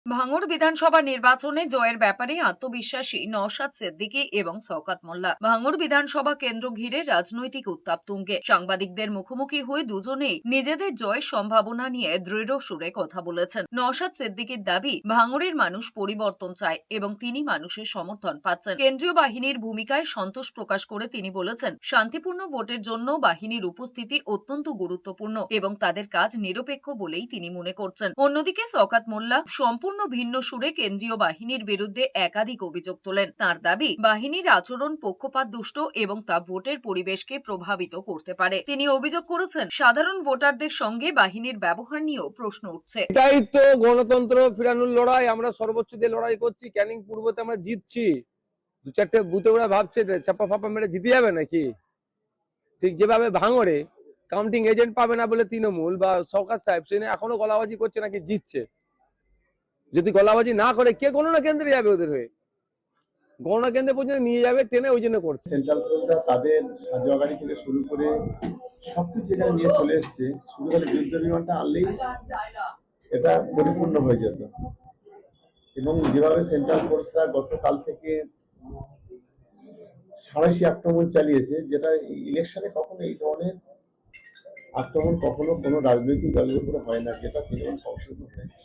ভাঙড় বিধানসভা নির্বাচনে জয়ের ব্যাপারে আত্মবিশ্বাসী নওশাদ সিদ্দিকী এবং শওকত মোল্লা। ভাঙড় বিধানসভা কেন্দ্র ঘিরে রাজনৈতিক উত্তাপ তুঙ্গে। সাংবাদিকদের মুখোমুখি হয়ে দুজনেই নিজেদের জয়ের সম্ভাবনা নিয়ে দৃঢ় সুরে কথা বলেছেন। নওশাদ সিদ্দিকীর দাবি, ভাঙড়ের মানুষ পরিবর্তন চায় এবং তিনি মানুষের সমর্থন পাচ্ছেন। কেন্দ্রীয় বাহিনীর ভূমিকায় সন্তোষ প্রকাশ করে তিনি বলেছেন, শান্তিপূর্ণ ভোটের জন্য বাহিনীর উপস্থিতি অত্যন্ত গুরুত্বপূর্ণ এবং তাদের কাজ নিরপেক্ষ বলেই তিনি মনে করছেন। অন্যদিকে শওকত মোল্লা সম্পূর্ণ ভিন্ন সুরে কেন্দ্রীয় বাহিনীর বিরুদ্ধে একাধিক অভিযোগ তোলেন। তার দাবি, বাহিনীর আচরণ পক্ষপাতদুষ্ট এবং তা ভোটের পরিবেশকে প্রভাবিত করতে পারে। তিনি অভিযোগ করেছেন, সাধারণ ভোটারদের সঙ্গে বাহিনীর ব্যবহার নিয়েও প্রশ্ন উঠছে। এটাই তো গণতন্ত্র ফিরানোর লড়াই। আমরা সর্বোচ্চ দিয়ে লড়াই করছি। ক্যানিং পূর্বতে আমরা জিতছি। দু চারটে বুথে ওরা ভাবছে চাপা ফাপা মেরে জিতে যাবে নাকি। ঠিক যেভাবে ভাঙড়ে কাউন্টিং এজেন্ট পাবে না বলে তৃণমূল বা শওকত সাহেব সে এখনো গলাবাজি করছে নাকি জিতছে। যদি গলাবাজি না করে কে গণনা কেন্দ্রে যাবে, ওদের হয়ে গণনা কেন্দ্রে পর্যন্ত নিয়ে যাবে টেনে, ওই জন্য করছে। সেন্ট্রাল কোর্টরা তাদের সাজোয়া গাড়ি থেকে শুরু করে সবকিছু এখানে নিয়ে চলে এসছে। শুধু খালি যুদ্ধ বিমানটা আনলেই এটা পরিপূর্ণ হয়ে যেত। এবং যেভাবে সেন্ট্রাল ফোর্সরা গতকাল থেকে সাঁড়াশি আক্রমণ চালিয়েছে, যেটা ইলেকশনে কখনো এই ধরনের আক্রমণ কখনো কোনো রাজনৈতিক দলের উপরে হয় না, যেটা তৃণমূল কংগ্রেসের উপর হয়েছে।